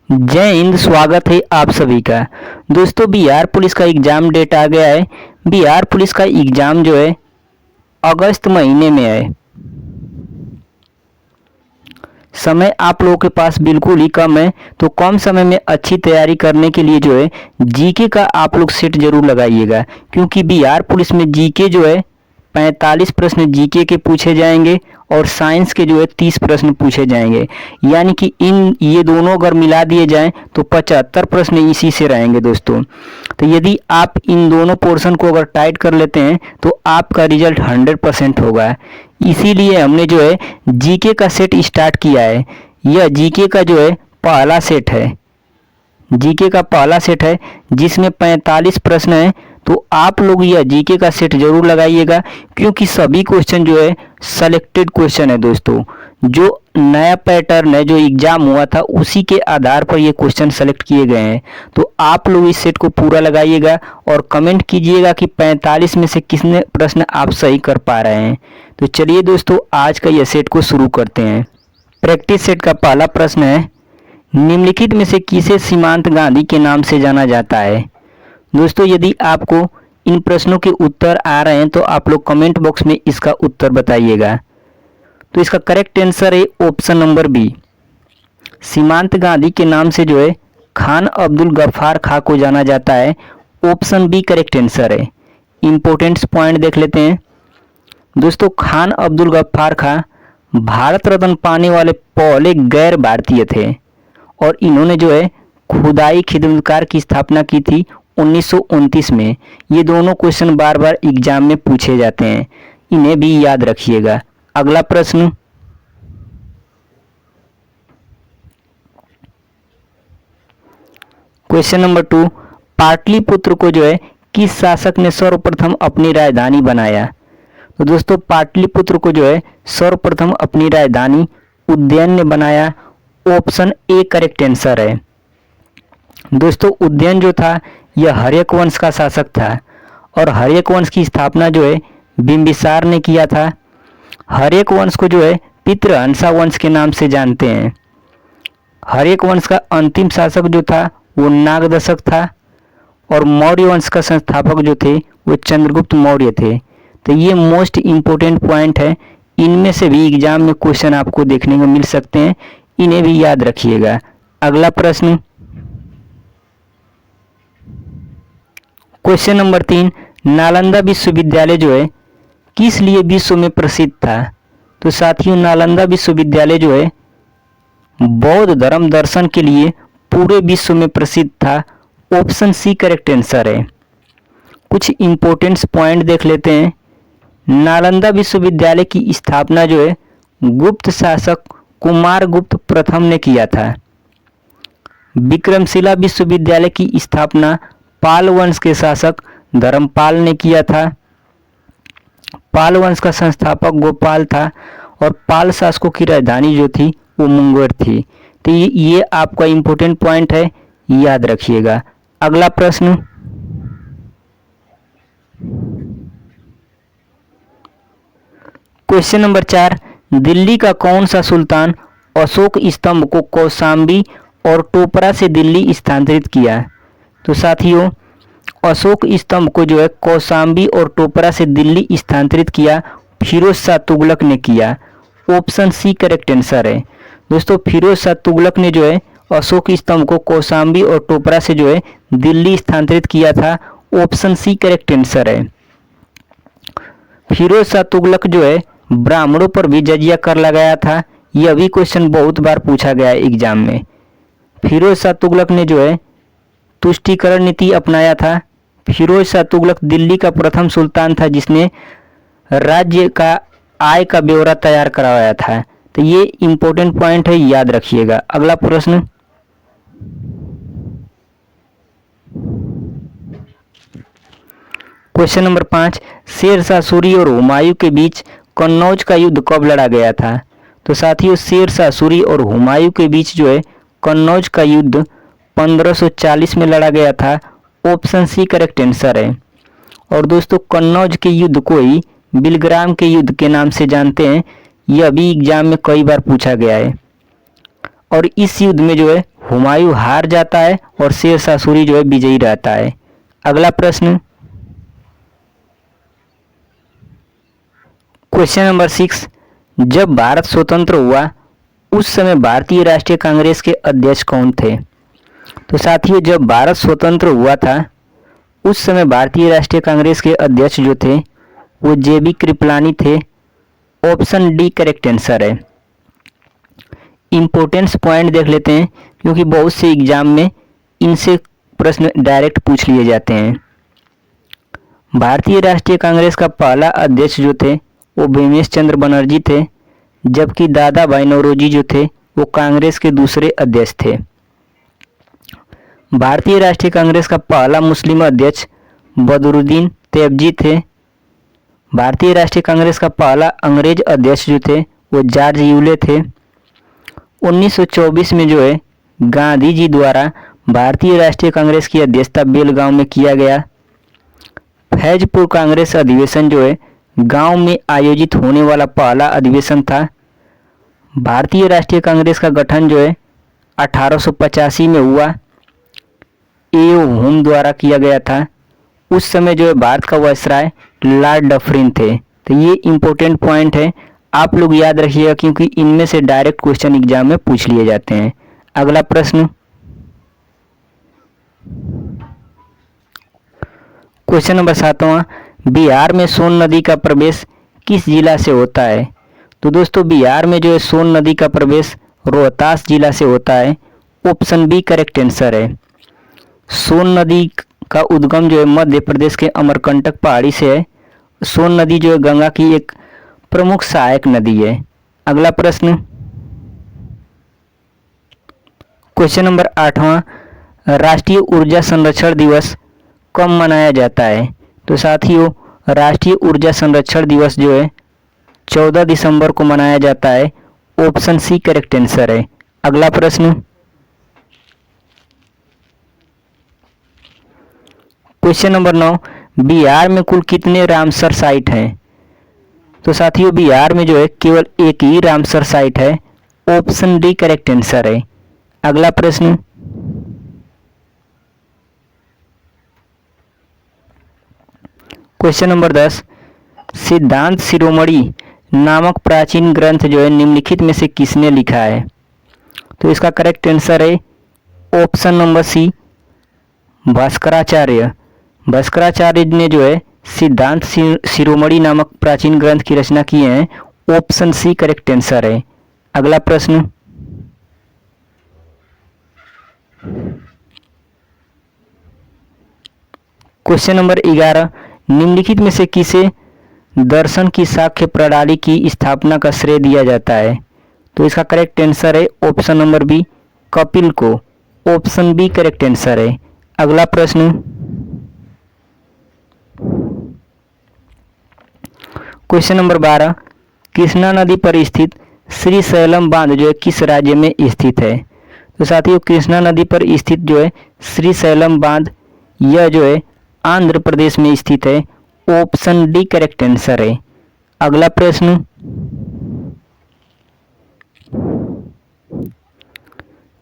जय हिंद। स्वागत है आप सभी का। दोस्तों, बिहार पुलिस का एग्ज़ाम डेट आ गया है। बिहार पुलिस का एग्ज़ाम जो है अगस्त महीने में है। समय आप लोगों के पास बिल्कुल ही कम है, तो कम समय में अच्छी तैयारी करने के लिए जो है जीके का आप लोग सेट जरूर लगाइएगा, क्योंकि बिहार पुलिस में जीके जो है 45 प्रश्न जीके के पूछे जाएंगे और साइंस के जो है 30 प्रश्न पूछे जाएंगे। यानी कि ये दोनों अगर मिला दिए जाएं तो 75 प्रश्न इसी से रहेंगे दोस्तों। तो यदि आप इन दोनों पोर्शन को अगर टाइट कर लेते हैं तो आपका रिजल्ट 100% होगा। इसीलिए हमने जो है जीके का सेट स्टार्ट किया है। यह जीके का जो है पहला सेट है। जीके का पहला सेट है जिसमें 45 प्रश्न हैं। तो आप लोग यह जीके का सेट जरूर लगाइएगा, क्योंकि सभी क्वेश्चन जो है सेलेक्टेड क्वेश्चन है दोस्तों। जो नया पैटर्न है, जो एग्जाम हुआ था, उसी के आधार पर ये क्वेश्चन सेलेक्ट किए गए हैं। तो आप लोग इस सेट को पूरा लगाइएगा और कमेंट कीजिएगा कि 45 में से कितने प्रश्न आप सही कर पा रहे हैं। तो चलिए दोस्तों, आज का यह सेट को शुरू करते हैं। प्रैक्टिस सेट का पहला प्रश्न है, निम्नलिखित में से किसे सीमांत गांधी के नाम से जाना जाता है। दोस्तों, यदि आपको इन प्रश्नों के उत्तर आ रहे हैं तो आप लोग कमेंट बॉक्स में इसका उत्तर बताइएगा। तो इसका करेक्ट आंसर है ऑप्शन नंबर बी। सीमांत गांधी के नाम से जो है खान अब्दुल गफ्फार खां को जाना जाता है। ऑप्शन बी करेक्ट आंसर है। इंपॉर्टेंट पॉइंट देख लेते हैं दोस्तों। खान अब्दुल गफ्फार खां भारत रत्न पाने वाले पहले गैर भारतीय थे और इन्होंने जो है खुदाई खिदमतकार की स्थापना की थी 1929 में। ये दोनों क्वेश्चन बार बार एग्जाम में पूछे जाते हैं, इन्हें भी याद रखिएगा। अगला प्रश्न, क्वेश्चन नंबर 2, पाटलिपुत्र को जो है किस शासक ने सर्वप्रथम अपनी राजधानी बनाया। तो दोस्तों, पाटलिपुत्र को जो है सर्वप्रथम अपनी राजधानी उज्जैन ने बनाया। ऑप्शन ए करेक्ट आंसर है। दोस्तों, उज्जैन जो था यह हर्यक वंश का शासक था और हर्यक वंश की स्थापना जो है बिंबिसार ने किया था। हर्यक वंश को जो है पितृहंसा वंश के नाम से जानते हैं। हर्यक वंश का अंतिम शासक जो था वो नागदशक था और मौर्य वंश का संस्थापक जो थे वो चंद्रगुप्त मौर्य थे। तो ये मोस्ट इम्पोर्टेंट पॉइंट है। इनमें से भी एग्जाम में क्वेश्चन आपको देखने को मिल सकते हैं, इन्हें भी याद रखिएगा। अगला प्रश्न, क्वेश्चन नंबर 3, नालंदा विश्वविद्यालय जो है किस लिए विश्व में प्रसिद्ध था। तो साथियों, नालंदा विश्वविद्यालय जो है बौद्ध धर्म दर्शन के लिए पूरे विश्व में प्रसिद्ध था। ऑप्शन सी करेक्ट आंसर है। कुछ इंपॉर्टेंट पॉइंट देख लेते हैं। नालंदा विश्वविद्यालय की स्थापना जो है गुप्त शासक कुमारगुप्त प्रथम ने किया था। विक्रमशिला विश्वविद्यालय की स्थापना पाल वंश के शासक धर्मपाल ने किया था। पाल वंश का संस्थापक गोपाल था और पाल शासकों की राजधानी जो थी वो मुंगेर थी। तो ये आपका इंपॉर्टेंट पॉइंट है, याद रखिएगा। अगला प्रश्न, क्वेश्चन नंबर 4, दिल्ली का कौन सा सुल्तान अशोक स्तंभ को कौशाम्बी और टोपरा से दिल्ली स्थानांतरित किया। तो साथियों, अशोक स्तंभ को जो है कौशाम्बी और टोपरा से दिल्ली स्थानांतरित किया फिरोज शाह तुगलक ने किया। ऑप्शन सी करेक्ट आंसर है। दोस्तों, फिरोज शाह तुगलक ने जो है अशोक स्तंभ को कौशाम्बी और टोपरा से जो है दिल्ली स्थानांतरित किया था। ऑप्शन सी करेक्ट आंसर है। फिरोज शाह तुगलक जो है ब्राह्मणों पर भी जजिया कर लगाया था। यह भी क्वेश्चन बहुत बार पूछा गया है एग्जाम में। फिरोज शाह तुगलक ने जो है तुष्टीकरण नीति अपनाया था। फिरोज शाह तुगलक दिल्ली का प्रथम सुल्तान था जिसने राज्य का आय का ब्यौरा तैयार करवाया था। तो ये इंपॉर्टेंट पॉइंट है, याद रखिएगा। अगला प्रश्न, क्वेश्चन नंबर 5, शेरशाह सूरी और हुमायूं के बीच कन्नौज का युद्ध कब लड़ा गया था। तो साथियों, शेरशाह सूरी और हुमायूं के बीच जो है कन्नौज का युद्ध 1540 में लड़ा गया था। ऑप्शन सी करेक्ट आंसर है। और दोस्तों, कन्नौज के युद्ध को ही बिलग्राम के युद्ध के नाम से जानते हैं। यह भी एग्जाम में कई बार पूछा गया है। और इस युद्ध में जो है हुमायूं हार जाता है और शेर शाह सूरी जो है विजयी रहता है। अगला प्रश्न, क्वेश्चन नंबर 6, जब भारत स्वतंत्र हुआ उस समय भारतीय राष्ट्रीय कांग्रेस के अध्यक्ष कौन थे? तो साथियों, जब भारत स्वतंत्र हुआ था उस समय भारतीय राष्ट्रीय कांग्रेस के अध्यक्ष जो थे वो जेबी कृपलानी थे। ऑप्शन डी करेक्ट आंसर है। इम्पोर्टेंस पॉइंट देख लेते हैं क्योंकि बहुत से एग्जाम में इनसे प्रश्न डायरेक्ट पूछ लिए जाते हैं। भारतीय राष्ट्रीय कांग्रेस का पहला अध्यक्ष जो थे वो भीमेश चंद्र बनर्जी थे, जबकि दादा भाई नौरोजी जो थे वो कांग्रेस के दूसरे अध्यक्ष थे। भारतीय राष्ट्रीय कांग्रेस का पहला मुस्लिम अध्यक्ष बदरुद्दीन तैयबजी थे। भारतीय राष्ट्रीय कांग्रेस का पहला अंग्रेज अध्यक्ष जो थे वो जॉर्ज यूले थे। 1924 में जो है गांधी जी द्वारा भारतीय राष्ट्रीय कांग्रेस की अध्यक्षता बेलगांव में किया गया। फैजपुर कांग्रेस अधिवेशन जो है गांव में आयोजित होने वाला पहला अधिवेशन था। भारतीय राष्ट्रीय कांग्रेस का गठन जो है 1885 में हुआ। ए.ओ. होम द्वारा किया गया था। उस समय जो है भारत का वायसराय लॉर्ड डफरिन थे। तो ये इंपॉर्टेंट पॉइंट है, आप लोग याद रखिएगा क्योंकि इनमें से डायरेक्ट क्वेश्चन एग्जाम में पूछ लिए जाते हैं। अगला प्रश्न, क्वेश्चन नंबर 7वां, बिहार में सोन नदी का प्रवेश किस जिला से होता है? तो दोस्तों, बिहार में जो है सोन नदी का प्रवेश रोहतास जिला से होता है। ऑप्शन बी करेक्ट आंसर है। सोन नदी का उद्गम जो है मध्य प्रदेश के अमरकंटक पहाड़ी से है। सोन नदी जो है गंगा की एक प्रमुख सहायक नदी है। अगला प्रश्न, क्वेश्चन नंबर 8वां, राष्ट्रीय ऊर्जा संरक्षण दिवस कब मनाया जाता है? तो साथियों, राष्ट्रीय ऊर्जा संरक्षण दिवस जो है 14 दिसंबर को मनाया जाता है। ऑप्शन सी करेक्ट आंसर है। अगला प्रश्न, क्वेश्चन नंबर 9, बिहार में कुल कितने रामसर साइट हैं? तो साथियों, बिहार में जो है केवल एक ही रामसर साइट है। ऑप्शन डी करेक्ट आंसर है। अगला प्रश्न, क्वेश्चन नंबर 10, सिद्धांत शिरोमणि नामक प्राचीन ग्रंथ जो है निम्नलिखित में से किसने लिखा है? तो इसका करेक्ट आंसर है option number C Bhaskaracharya. Bhaskaracharya ने जो है सिद्धांत शिरोमणि नामक प्राचीन ग्रंथ की रचना की है। ऑप्शन सी करेक्ट आंसर है। अगला प्रश्न, क्वेश्चन नंबर 11, निम्नलिखित में से किसे दर्शन की साक्ष्य प्रणाली की स्थापना का श्रेय दिया जाता है? तो इसका करेक्ट आंसर है ऑप्शन नंबर बी कपिल को। ऑप्शन बी करेक्ट आंसर है। अगला प्रश्न, क्वेश्चन नंबर 12, कृष्णा नदी पर स्थित श्रीशैलम बांध जो है किस राज्य में स्थित है? तो साथियों, कृष्णा नदी पर स्थित जो है श्रीशैलम बांध यह जो है आंध्र प्रदेश में स्थित है। ऑप्शन डी करेक्ट आंसर है। अगला प्रश्न,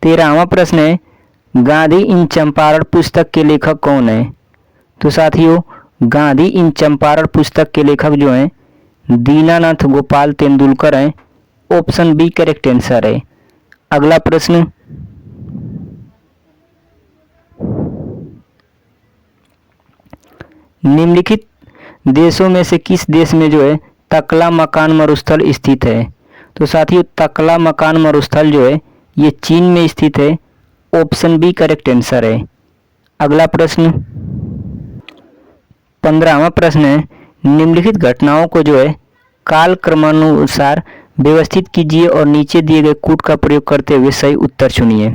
13वां प्रश्न है, गांधी इन चंपारण पुस्तक के लेखक कौन है? तो साथियों, गांधी इन चंपारण पुस्तक के लेखक जो हैं दीनानाथ गोपाल तेंदुलकर हैं। ऑप्शन बी करेक्ट आंसर है। अगला प्रश्न, निम्नलिखित देशों में से किस देश में जो है तकला मकान मरुस्थल स्थित है? तो साथियों, तकला मकान मरुस्थल जो है ये चीन में स्थित है। ऑप्शन बी करेक्ट आंसर है। अगला प्रश्न, 15वां प्रश्न है, निम्नलिखित घटनाओं को जो है काल क्रमानुसार व्यवस्थित कीजिए और नीचे दिए गए कूट का प्रयोग करते हुए सही उत्तर चुनिए।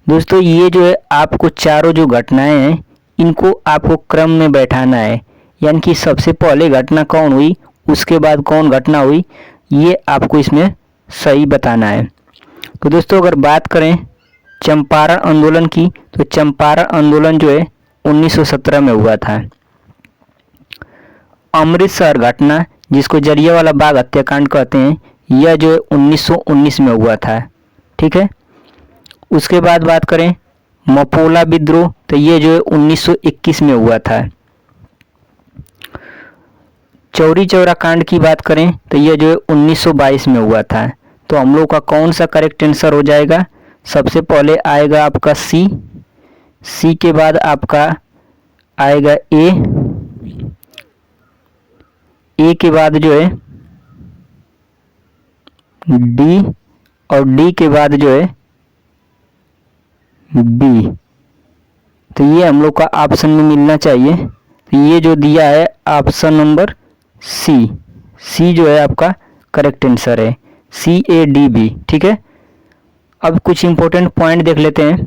दोस्तों, ये जो है आपको चारों जो घटनाएं हैं इनको आपको क्रम में बैठाना है, यानी कि सबसे पहले घटना कौन हुई, उसके बाद कौन घटना हुई, ये आपको इसमें सही बताना है। तो दोस्तों, अगर बात करें चंपारण आंदोलन की, तो चंपारण आंदोलन जो है 1917 में हुआ था। अमृतसर घटना, जिसको जलियांवाला बाग हत्याकांड कहते हैं, यह जो है 1919 में हुआ था। ठीक है। उसके बाद बात करें मपोला विद्रोह, तो ये जो है 1921 में हुआ था। चौरी चौरा कांड की बात करें तो ये जो है 1922 में हुआ था। तो हम लोग का कौन सा करेक्ट आंसर हो जाएगा? सबसे पहले आएगा आपका सी, सी के बाद आपका आएगा ए के बाद जो है डी, और डी के बाद जो है बी। तो ये हम लोग का ऑप्शन में मिलना चाहिए। तो ये जो दिया है ऑप्शन नंबर सी, सी जो है आपका करेक्ट आंसर है, CADB। ठीक है, अब कुछ इंपॉर्टेंट पॉइंट देख लेते हैं।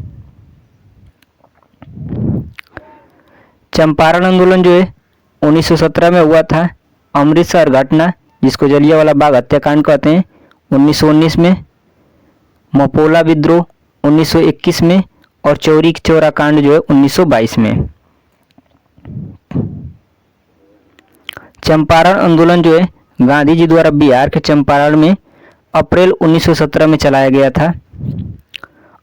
चंपारण आंदोलन जो है 1917 में हुआ था। अमृतसर घटना जिसको जलियांवाला बाग हत्याकांड कहते हैं 1919 में। मपोला विद्रोह 1921 में, और चौरी चौरा कांड जो है 1922 में। चंपारण आंदोलन जो है गांधी जी द्वारा बिहार के चंपारण में अप्रैल 1917 में चलाया गया था।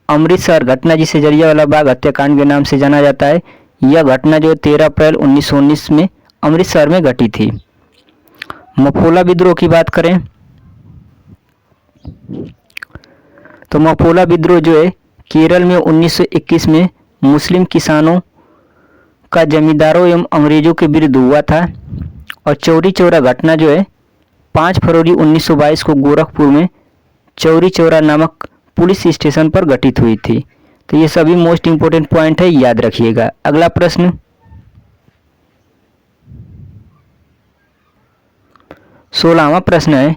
अमृतसर घटना जिसे जलियांवाला बाग हत्याकांड के नाम से जाना जाता है, यह घटना जो है 13 अप्रैल 1919 में अमृतसर में घटी थी। मपोला विद्रोह की बात करें तो मपोला विद्रोह जो है केरल में 1921 में मुस्लिम किसानों का जमींदारों एवं अंग्रेजों के विरुद्ध हुआ था। और चौरी चौरा घटना जो है 5 फरवरी 1922 को गोरखपुर में चौरी चौरा नामक पुलिस स्टेशन पर घटित हुई थी। तो ये सभी मोस्ट इंपोर्टेंट पॉइंट है, याद रखिएगा। अगला प्रश्न, 16वां प्रश्न है,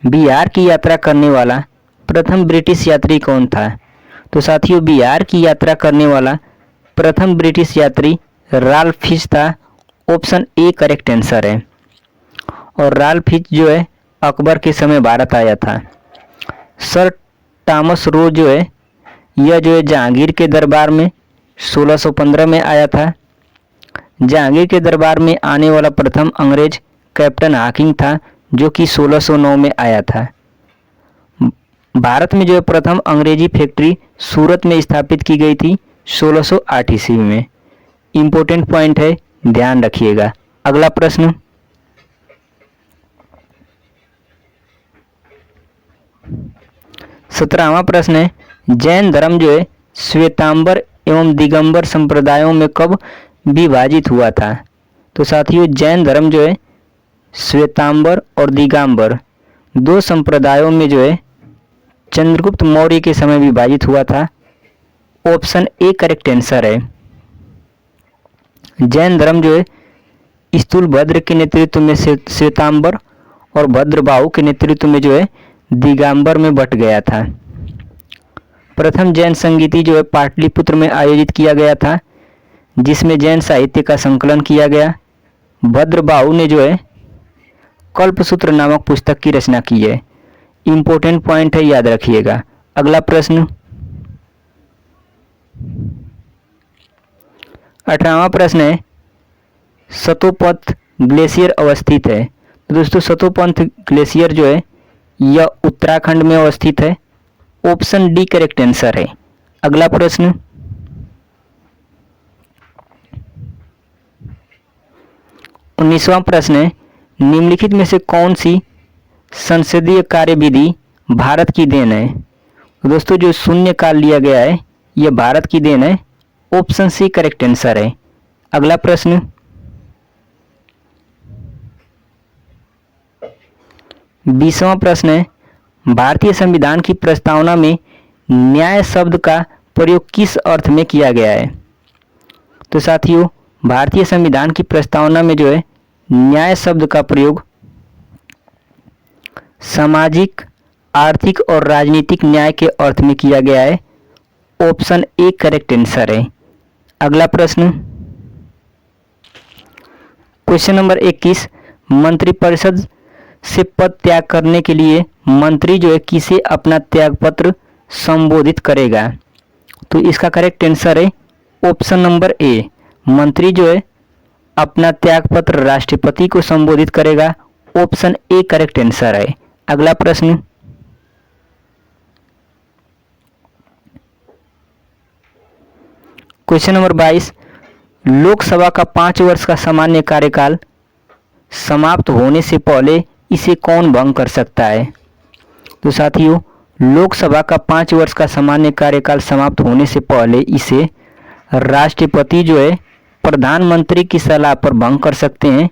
बिहार की यात्रा करने वाला प्रथम ब्रिटिश यात्री कौन था? तो साथियों, बिहार की यात्रा करने वाला प्रथम ब्रिटिश यात्री राल्फ फिच था। ऑप्शन ए करेक्ट आंसर है। और राल्फ फिच जो है अकबर के समय भारत आया था। सर थॉमस रो जो है यह जो है जहांगीर के दरबार में 1615 में आया था। जहांगीर के दरबार में आने वाला प्रथम अंग्रेज कैप्टन हाकिम था, जो कि 1609 में आया था। भारत में जो है प्रथम अंग्रेजी फैक्ट्री सूरत में स्थापित की गई थी 1608 ईस्वी में। इम्पोर्टेंट पॉइंट है, ध्यान रखिएगा। अगला प्रश्न, 17वां प्रश्न है, जैन धर्म जो है श्वेतांबर एवं दिगंबर संप्रदायों में कब विभाजित हुआ था? तो साथियों, जैन धर्म जो है श्वेतांबर और दिगंबर दो संप्रदायों में जो है चंद्रगुप्त मौर्य के समय विभाजित हुआ था। ऑप्शन ए करेक्ट आंसर है। जैन धर्म जो है स्थूलभद्र के नेतृत्व में श्वेतांबर और भद्रबाहु के नेतृत्व में जो है दिगंबर में बट गया था। प्रथम जैन संगीति जो है पाटलिपुत्र में आयोजित किया गया था, जिसमें जैन साहित्य का संकलन किया गया। भद्रबाहु ने जो है कल्पसूत्र नामक पुस्तक की रचना की है। इम्पोर्टेंट पॉइंट है, याद रखिएगा। अगला प्रश्न, 18वां प्रश्न है, सतोपंथ ग्लेशियर अवस्थित है। तो दोस्तों, सतोपंथ ग्लेशियर जो है यह उत्तराखंड में अवस्थित है। ऑप्शन डी करेक्ट आंसर है। अगला प्रश्न, 19वां प्रश्न है, निम्नलिखित में से कौन सी संसदीय कार्यविधि भारत की देन है? तो दोस्तों, जो शून्य काल लिया गया है यह भारत की देन है। ऑप्शन सी करेक्ट आंसर है। अगला प्रश्न, 20वां प्रश्न है, भारतीय संविधान की प्रस्तावना में न्याय शब्द का प्रयोग किस अर्थ में किया गया है? तो साथियों, भारतीय संविधान की प्रस्तावना में जो है न्याय शब्द का प्रयोग सामाजिक, आर्थिक और राजनीतिक न्याय के अर्थ में किया गया है। ऑप्शन ए करेक्ट आंसर है। अगला प्रश्न, क्वेश्चन नंबर 21, मंत्रिपरिषद से पद त्याग करने के लिए मंत्री जो है किसे अपना त्यागपत्र संबोधित करेगा? तो इसका करेक्ट आंसर है ऑप्शन नंबर ए। मंत्री जो है अपना त्यागपत्र राष्ट्रपति को संबोधित करेगा। ऑप्शन ए करेक्ट आंसर है। अगला प्रश्न, क्वेश्चन नंबर 22, लोकसभा का 5 वर्ष का सामान्य कार्यकाल समाप्त होने से पहले इसे कौन भंग कर सकता है? तो साथियों, लोकसभा का 5 वर्ष का सामान्य कार्यकाल समाप्त होने से पहले इसे राष्ट्रपति जो है प्रधानमंत्री की सलाह पर भंग कर सकते हैं।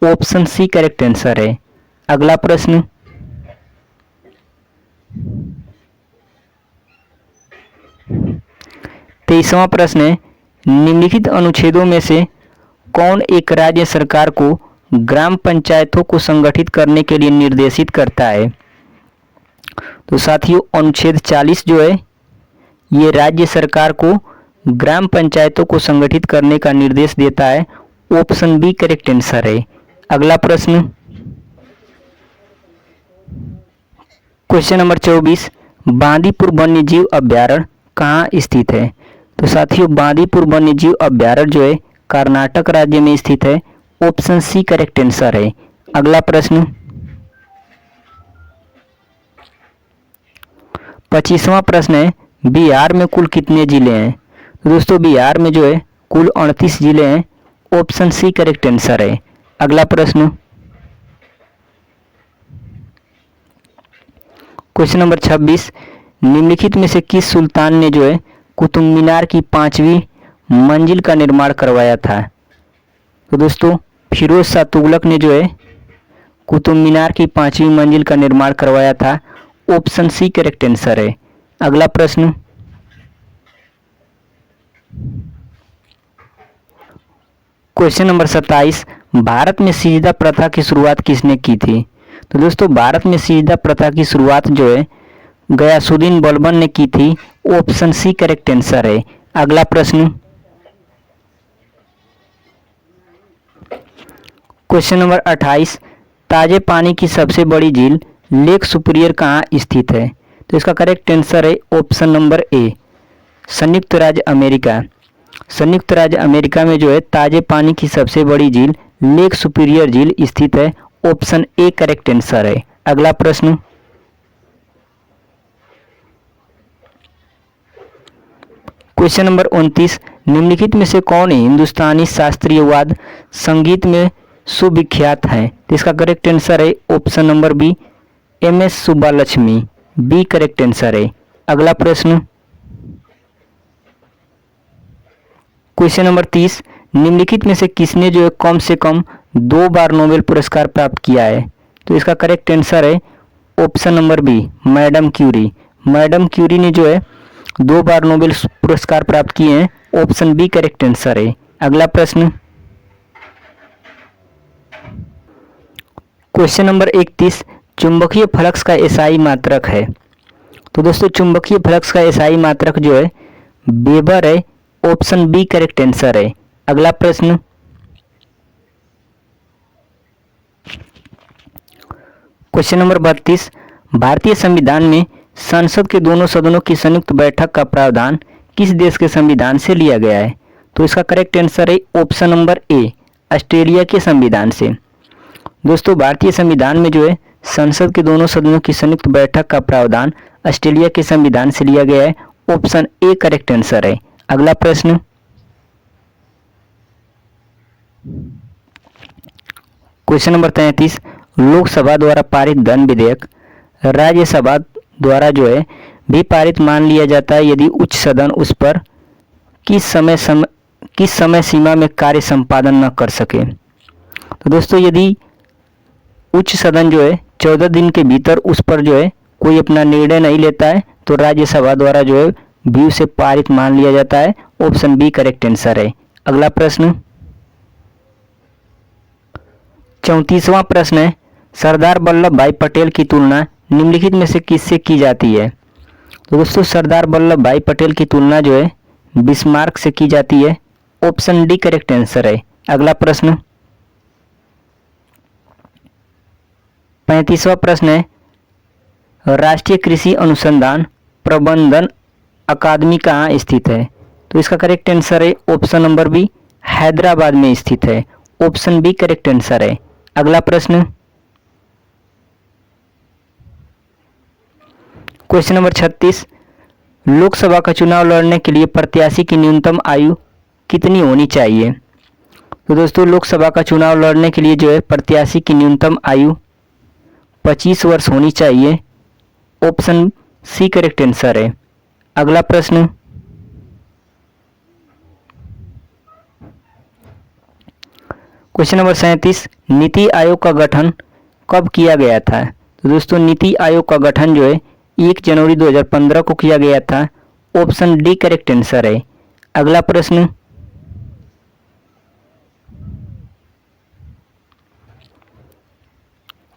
ऑप्शन सी करेक्ट आंसर है। अगला प्रश्न, 23वां प्रश्न है, निम्नलिखित अनुच्छेदों में से कौन एक राज्य सरकार को ग्राम पंचायतों को संगठित करने के लिए निर्देशित करता है? तो साथियों, अनुच्छेद 40 जो है ये राज्य सरकार को ग्राम पंचायतों को संगठित करने का निर्देश देता है। ऑप्शन बी करेक्ट आंसर है। अगला प्रश्न, क्वेश्चन नंबर 24, बांदीपुर वन्यजीव अभ्यारण्य कहाँ स्थित है? तो साथियों, बांदीपुर वन्यजीव अभ्यारण्य जो है कर्नाटक राज्य में स्थित है। ऑप्शन सी करेक्ट आंसर है। अगला प्रश्न, 25वां प्रश्न है, बिहार में कुल कितने जिले हैं? तो दोस्तों, बिहार में जो है कुल 38 जिले हैं। ऑप्शन सी करेक्ट आंसर है। अगला प्रश्न, क्वेश्चन नंबर 26, निम्नलिखित में से किस सुल्तान ने जो है कुतुब मीनार की 5वीं मंजिल का निर्माण करवाया था? तो दोस्तों, फिरोज शाह तुगलक ने जो है कुतुब मीनार की 5वीं मंजिल का निर्माण करवाया था। ऑप्शन सी करेक्ट आंसर है। अगला प्रश्न, क्वेश्चन नंबर 27, भारत में सिजदा प्रथा की शुरुआत किसने की थी? तो दोस्तों, भारत में सिजदा प्रथा की शुरुआत जो है गयासुद्दीन बलबन ने की थी। ऑप्शन सी करेक्ट आंसर है। अगला प्रश्न, क्वेश्चन नंबर 28, ताजे पानी की सबसे बड़ी झील लेक सुपीरियर कहाँ स्थित है? तो इसका करेक्ट आंसर है ऑप्शन नंबर ए, संयुक्त राज्य अमेरिका। संयुक्त राज्य अमेरिका में जो है ताजे पानी की सबसे बड़ी झील लेक सुपीरियर झील स्थित है। ऑप्शन ए करेक्ट आंसर है। अगला प्रश्न, क्वेश्चन नंबर 29, निम्नलिखित में से कौन हिंदुस्तानी शास्त्रीय वाद संगीत में सुविख्यात है? तो इसका करेक्ट आंसर है option number B, M S Subbulakshmi. B correct answer है। अगला प्रश्न, क्वेश्चन नंबर 30, निम्नलिखित में से किसने जो है कम से कम 2 बार नोबेल पुरस्कार प्राप्त किया है? तो इसका करेक्ट आंसर है option number B, madam Curie. Madam Curie ने जो है 2 बार नोबेल पुरस्कार प्राप्त किए हैं। ऑप्शन बी करेक्ट आंसर है। अगला प्रश्न, क्वेश्चन नंबर 31, चुंबकीय फ्लक्स का एसआई मात्रक है? तो दोस्तों, चुंबकीय फ्लक्स का एसआई मात्रक जो है वेबर है। ऑप्शन बी करेक्ट आंसर है। अगला प्रश्न, क्वेश्चन नंबर 32, भारतीय संविधान में संसद के दोनों सदनों की संयुक्त बैठक का प्रावधान किस देश के संविधान से लिया गया है? तो इसका करेक्ट आंसर है ऑप्शन नंबर ए, ऑस्ट्रेलिया के संविधान से। दोस्तों, भारतीय संविधान में जो है संसद के दोनों सदनों की संयुक्त बैठक का प्रावधान ऑस्ट्रेलिया के संविधान से लिया गया है। ऑप्शन ए करेक्ट आंसर है। अगला प्रश्न, क्वेश्चन नंबर 33, लोकसभा द्वारा पारित धन विधेयक राज्यसभा द्वारा जो है भी पारित मान लिया जाता है यदि उच्च सदन उस पर किस समय सीमा में कार्य संपादन न कर सके? तो दोस्तों, यदि उच्च सदन जो है 14 दिन के भीतर उस पर जो है कोई अपना निर्णय नहीं लेता है तो राज्यसभा द्वारा जो है भी उसे पारित मान लिया जाता है। ऑप्शन बी करेक्ट आंसर है। अगला प्रश्न, 34वां प्रश्न है, सरदार वल्लभ भाई पटेल की तुलना निम्नलिखित में से किससे की जाती है? तो दोस्तों, सरदार वल्लभ भाई पटेल की तुलना जो है बिस्मार्क से की जाती है। ऑप्शन डी करेक्ट आंसर है। अगला प्रश्न, 35वां प्रश्न है, राष्ट्रीय कृषि अनुसंधान प्रबंधन अकादमी कहाँ स्थित है? तो इसका करेक्ट आंसर है ऑप्शन नंबर बी, हैदराबाद में स्थित है। ऑप्शन बी करेक्ट आंसर है। अगला प्रश्न, क्वेश्चन नंबर 36, लोकसभा का चुनाव लड़ने के लिए प्रत्याशी की न्यूनतम आयु कितनी होनी चाहिए? तो दोस्तों लोकसभा का चुनाव लड़ने के लिए जो है प्रत्याशी की न्यूनतम आयु 25 वर्ष होनी चाहिए। ऑप्शन सी करेक्ट आंसर है। अगला प्रश्न, क्वेश्चन नंबर 37, नीति आयोग का गठन कब किया गया था? तो दोस्तों नीति आयोग का गठन जो है 1 जनवरी 2015 को किया गया था। ऑप्शन डी करेक्ट आंसर है। अगला प्रश्न,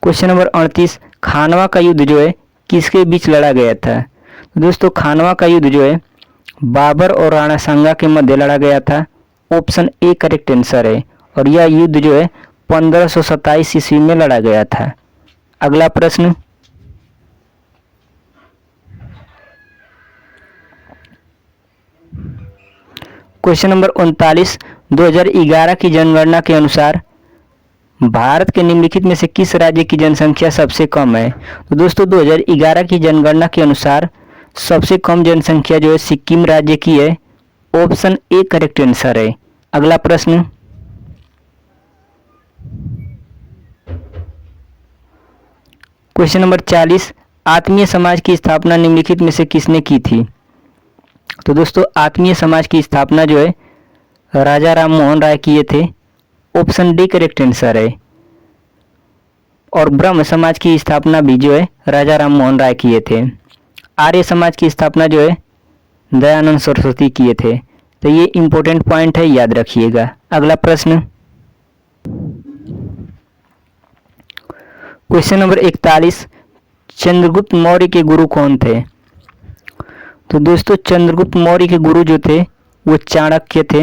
क्वेश्चन नंबर 38, खानवा का युद्ध जो है किसके बीच लड़ा गया था? तो दोस्तों खानवा का युद्ध जो है बाबर और राणा सांगा के मध्य लड़ा गया था। ऑप्शन ए करेक्ट आंसर है। और यह युद्ध जो है 1527 ईस्वी में लड़ा गया था। अगला प्रश्न, क्वेश्चन नंबर 39, 2011 की जनगणना के अनुसार भारत के निम्नलिखित में से किस राज्य की जनसंख्या सबसे कम है? तो दोस्तों 2011 की जनगणना के अनुसार सबसे कम जनसंख्या जो है सिक्किम राज्य की है। ऑप्शन ए करेक्ट आंसर है। अगला प्रश्न, क्वेश्चन नंबर 40, आत्मीय समाज की स्थापना निम्नलिखित में से किसने की थी? तो दोस्तों आत्मीय समाज की स्थापना जो है राजा राम मोहन राय किए थे। ऑप्शन डी करेक्ट आंसर है। और ब्रह्म समाज की स्थापना भी जो है राजा राम मोहन राय किए थे। आर्य समाज की स्थापना जो है दयानंद सरस्वती किए थे। तो ये इंपॉर्टेंट पॉइंट है, याद रखिएगा। अगला प्रश्न, क्वेश्चन नंबर 41, चंद्रगुप्त मौर्य के गुरु कौन थे? तो दोस्तों चंद्रगुप्त मौर्य के गुरु जो थे वो चाणक्य थे,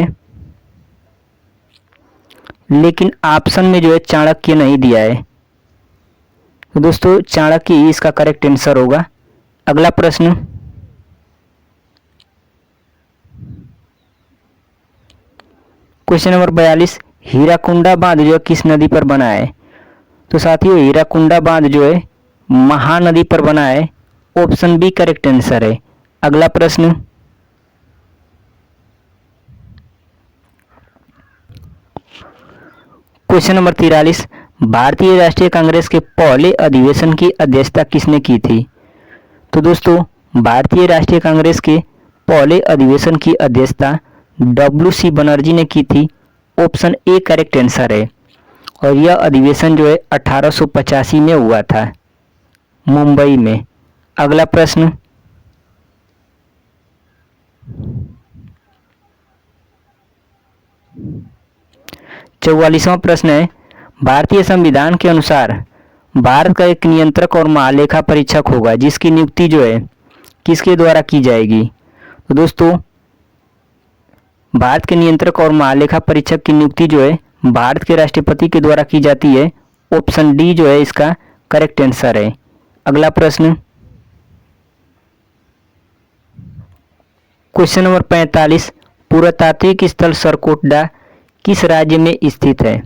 लेकिन ऑप्शन में जो है चाणक्य नहीं दिया है। तो दोस्तों चाणक्य ही इसका करेक्ट आंसर होगा। अगला प्रश्न, क्वेश्चन नंबर 42, हीराकुंडा बांध जो है किस नदी पर बना है? तो साथियों हीराकुंडा बांध जो है महानदी पर बना है। ऑप्शन बी करेक्ट आंसर है। अगला प्रश्न, क्वेश्चन नंबर 43, भारतीय राष्ट्रीय कांग्रेस के पहले अधिवेशन की अध्यक्षता किसने की थी? तो दोस्तों भारतीय राष्ट्रीय कांग्रेस के पहले अधिवेशन की अध्यक्षता WC बनर्जी ने की थी। ऑप्शन ए करेक्ट आंसर है। और यह अधिवेशन जो है 1885 में हुआ था मुंबई में। अगला प्रश्न, चौवालीसवां प्रश्न है, भारतीय संविधान के अनुसार भारत का एक नियंत्रक और महालेखा परीक्षक होगा जिसकी नियुक्ति जो है किसके द्वारा की जाएगी? तो दोस्तों भारत के नियंत्रक और महालेखा परीक्षक की नियुक्ति जो है भारत के राष्ट्रपति के द्वारा की जाती है। ऑप्शन डी जो है इसका करेक्ट आंसर है। अगला प्रश्न, क्वेश्चन नंबर 45, पुरातात्विक स्थल सरकोटडा किस राज्य में स्थित है?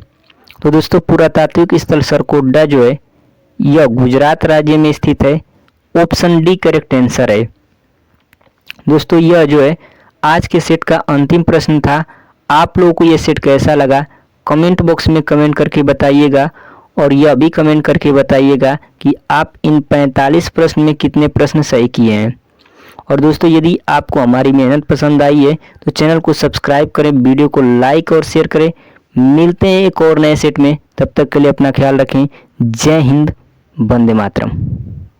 तो दोस्तों पुरातात्विक स्थल सरकोटडा जो है यह गुजरात राज्य में स्थित है। ऑप्शन डी करेक्ट आंसर है। दोस्तों यह जो है आज के सेट का अंतिम प्रश्न था। आप लोगों को यह सेट कैसा लगा कमेंट बॉक्स में कमेंट करके बताइएगा। और यह भी कमेंट करके बताइएगा कि आप इन 45 प्रश्न में कितने प्रश्न सही किए हैं। और दोस्तों यदि आपको हमारी मेहनत पसंद आई है तो चैनल को सब्सक्राइब करें, वीडियो को लाइक और शेयर करें। मिलते हैं एक और नए सेट में, तब तक के लिए अपना ख्याल रखें। जय हिंद, वंदे मातरम।